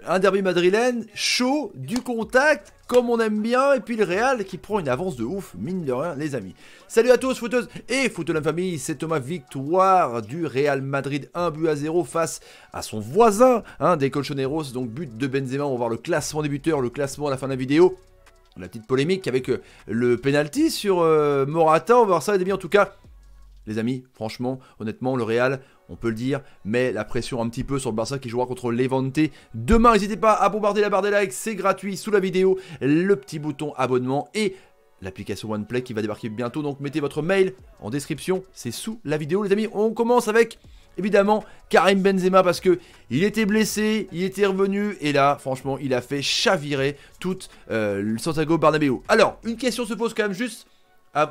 Un derby madrilène, chaud, du contact, comme on aime bien, et puis le Real qui prend une avance de ouf, mine de rien, les amis. Salut à tous, footeuses et footeux de la famille, c'est Thomas. Victoire du Real Madrid, 1-0 face à son voisin, des Colchoneros, donc but de Benzema. On va voir le classement des buteurs, le classement à la fin de la vidéo. La petite polémique avec le penalty sur Morata, on va voir ça les amis. En tout cas, les amis, franchement, honnêtement, le Real, on peut le dire, met la pression un petit peu sur le Barça qui jouera contre Levante demain. N'hésitez pas à bombarder la barre des likes, c'est gratuit sous la vidéo, le petit bouton abonnement et l'application OnePlay qui va débarquer bientôt. Donc mettez votre mail en description, c'est sous la vidéo les amis. On commence avec évidemment Karim Benzema parce que il était blessé, il était revenu et là franchement il a fait chavirer toute le Santiago Bernabéu. Alors une question se pose quand même juste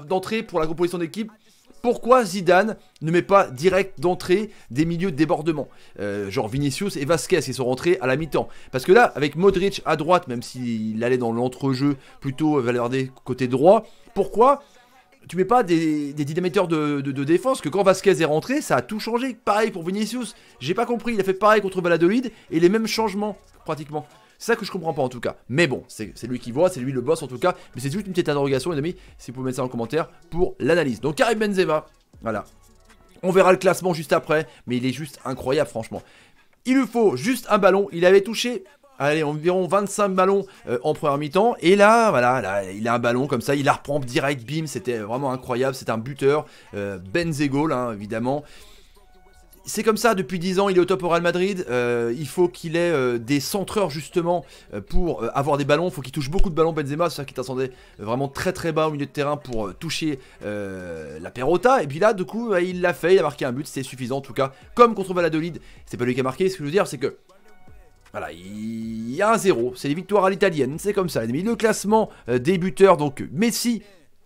d'entrée pour la composition d'équipe. Pourquoi Zidane ne met pas direct d'entrée des milieux de débordement genre Vinicius et Vasquez qui sont rentrés à la mi-temps. Parce que là, avec Modric à droite, même s'il allait dans l'entrejeu plutôt Valverde côté droit, pourquoi tu mets pas des dynamiteurs de défense? Que quand Vasquez est rentré, ça a tout changé. Pareil pour Vinicius, j'ai pas compris, il a fait pareil contre Valladolid et les mêmes changements pratiquement. C'est ça que je comprends pas en tout cas. Mais bon, c'est lui qui voit, c'est lui le boss en tout cas. Mais c'est juste une petite interrogation les amis, si vous pouvez mettre ça en commentaire pour l'analyse. Donc Karim Benzema, voilà. On verra le classement juste après, mais il est juste incroyable franchement. Il lui faut juste un ballon, il avait touché environ 25 ballons en première mi-temps. Et là, voilà, là, il a un ballon comme ça, il la reprend direct, bim, c'était vraiment incroyable. C'est un buteur, Benzegol évidemment. C'est comme ça, depuis 10 ans, il est au top au Real Madrid. Il faut qu'il ait des centreurs justement pour avoir des ballons. Il faut qu'il touche beaucoup de ballons Benzema. C'est ça qui t'attendait vraiment très très bas au milieu de terrain pour toucher la Perota. Et puis là, du coup, il l'a fait, il a marqué un but, c'est suffisant en tout cas. Comme contre Valladolid, c'est pas lui qui a marqué. Ce que je veux dire, c'est que voilà, il y a un 0. C'est les victoires à l'italienne, c'est comme ça. Le classement des buteurs, donc Messi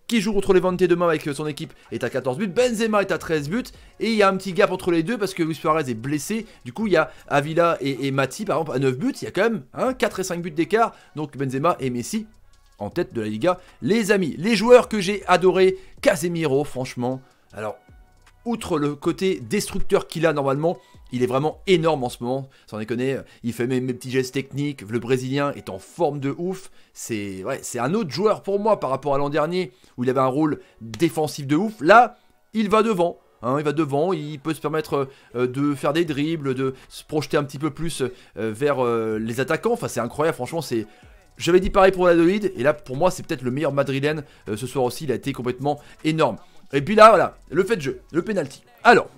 qui joue contre Levante demain avec son équipe est à 14 buts, Benzema est à 13 buts, et il y a un petit gap entre les deux parce que Luis Suarez est blessé, du coup il y a Avila et Mati par exemple à 9 buts, il y a quand même 4 et 5 buts d'écart, donc Benzema et Messi en tête de la Liga. Les amis, les joueurs que j'ai adorés, Casemiro franchement, alors outre le côté destructeur qu'il a normalement, il est vraiment énorme en ce moment, sans déconner, il fait mes petits gestes techniques, le Brésilien est en forme de ouf, c'est un autre joueur pour moi par rapport à l'an dernier, où il avait un rôle défensif de ouf. Là, il va devant, il va devant, il peut se permettre de faire des dribbles, de se projeter un petit peu plus vers les attaquants, enfin c'est incroyable, franchement c'est... J'avais dit pareil pour Valladolid, et là pour moi c'est peut-être le meilleur madrilène ce soir aussi, il a été complètement énorme. Et puis là, voilà, le fait de jeu, le penalty. Alors,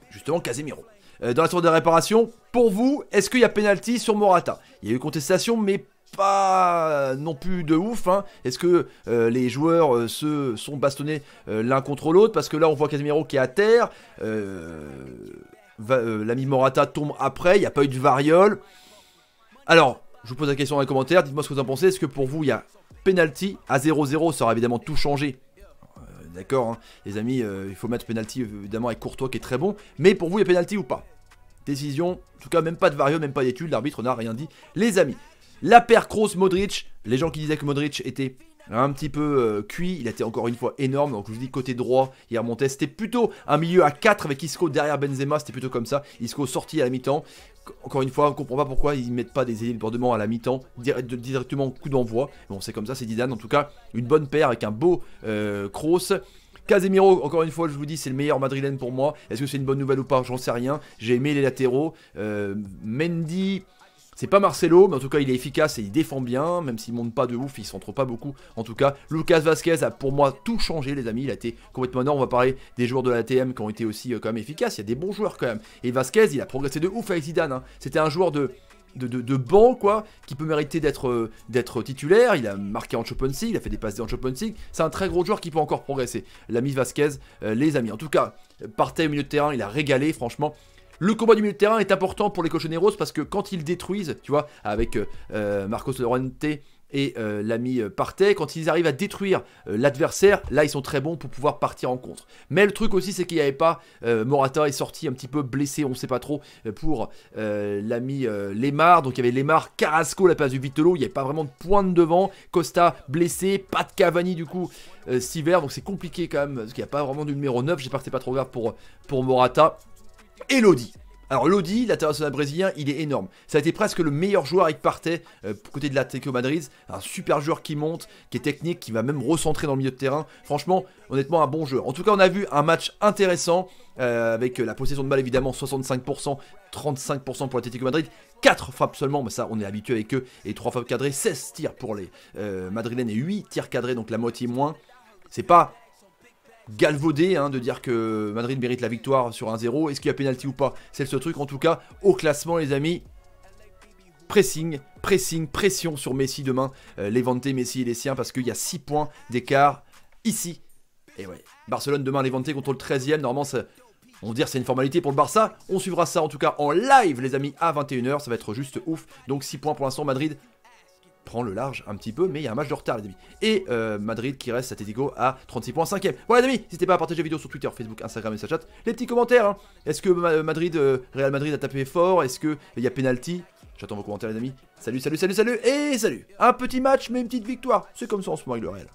justement, Casemiro. Dans la tour de réparation, pour vous, est-ce qu'il y a penalty sur Morata? Il y a eu contestation, mais pas non plus de ouf. Est-ce que les joueurs se sont bastonnés l'un contre l'autre? Parce que là, on voit Casemiro qui est à terre. L'ami Morata tombe après, il n'y a pas eu de variole. Alors, je vous pose la question dans les commentaires, dites-moi ce que vous en pensez. Est-ce que pour vous, il y a penalty à 0-0? Ça aura évidemment tout changé. D'accord, les amis, il faut mettre penalty évidemment avec Courtois qui est très bon. Mais pour vous, il y a penalty ou pas? Décision, en tout cas, même pas de variole, même pas d'étude. L'arbitre n'a rien dit. Les amis, la paire Kroos-Modric, les gens qui disaient que Modric était un petit peu cuit, il était encore une fois énorme. Donc je vous dis côté droit, il remontait. C'était plutôt un milieu à 4 avec Isco derrière Benzema, c'était plutôt comme ça. Isco sorti à la mi-temps. Encore une fois, on ne comprend pas pourquoi ils ne mettent pas des ailiers de débordement à la mi-temps, directement coup d'envoi. Bon, c'est comme ça, c'est Zidane. En tout cas, une bonne paire avec un beau Kroos. Casemiro, encore une fois, je vous dis, c'est le meilleur madrilène pour moi. Est-ce que c'est une bonne nouvelle ou pas? J'en sais rien. J'ai aimé les latéraux. Mendy, c'est pas Marcelo, mais en tout cas, il est efficace et il défend bien. Même s'il monte pas de ouf, il s'entre pas beaucoup. En tout cas, Lucas Vasquez a pour moi tout changé, les amis. Il a été complètement énorme. On va parler des joueurs de la TM qui ont été aussi quand même efficaces. Il y a des bons joueurs quand même. Et Vasquez, il a progressé de ouf avec Zidane. C'était un joueur de banc quoi, qui peut mériter d'être titulaire. Il a marqué en Champions League, il a fait des passes en Champions League. C'est un très gros joueur qui peut encore progresser. L'ami Vasquez, les amis. En tout cas, Partey au milieu de terrain, il a régalé franchement. Le combat du milieu de terrain est important pour les Colchoneros parce que quand ils détruisent, tu vois, avec Marcos Llorente et l'ami Partey, quand ils arrivent à détruire l'adversaire, là ils sont très bons pour pouvoir partir en contre. Mais le truc aussi c'est qu'il n'y avait pas, Morata est sorti un petit peu blessé, on ne sait pas trop, pour l'ami Lemar, donc il y avait Lemar, Carrasco à la place du Vitolo, il n'y avait pas vraiment de pointe devant, Costa blessé, pas de Cavani du coup cet hiver, donc c'est compliqué quand même, parce qu'il n'y a pas vraiment de numéro 9, j'espère que c'est pas trop grave pour Morata. Elodie. Alors Lodi, l'international brésilien, il est énorme. Ça a été presque le meilleur joueur avec Partey, côté de l'Atlético Madrid. Un super joueur qui monte, qui est technique, qui va même recentrer dans le milieu de terrain. Franchement, honnêtement, un bon joueur. En tout cas, on a vu un match intéressant, avec la possession de balle évidemment 65%, 35% pour l'Atlético Madrid. 4 frappes seulement, mais ça on est habitué avec eux. Et 3 frappes cadrées, 16 tirs pour les Madrilènes et 8 tirs cadrés, donc la moitié moins. C'est pas galvaudé de dire que Madrid mérite la victoire sur 1-0. Est-ce qu'il y a pénalty ou pas? C'est le seul truc. En tout cas, au classement les amis, pressing, pression sur Messi demain. Levante, Messi et les siens, parce qu'il y a 6 points d'écart ici. Et ouais, Barcelone demain, Levante contre le 13e. Normalement, on va dire c'est une formalité pour le Barça. On suivra ça en tout cas en live les amis à 21 h. Ça va être juste ouf. Donc 6 points pour l'instant. Madrid prend le large un petit peu, mais il y a un match de retard les amis. Et Madrid qui reste Atlético à 36 points, 5ème. Voilà les amis, n'hésitez pas à partager la vidéo sur Twitter, Facebook, Instagram et Snapchat. Les petits commentaires, Est-ce que Real Madrid a tapé fort? Est-ce qu'il y a penalty? J'attends vos commentaires les amis. Salut, salut, salut, salut, et salut. Un petit match mais une petite victoire. C'est comme ça en ce moment avec le Real.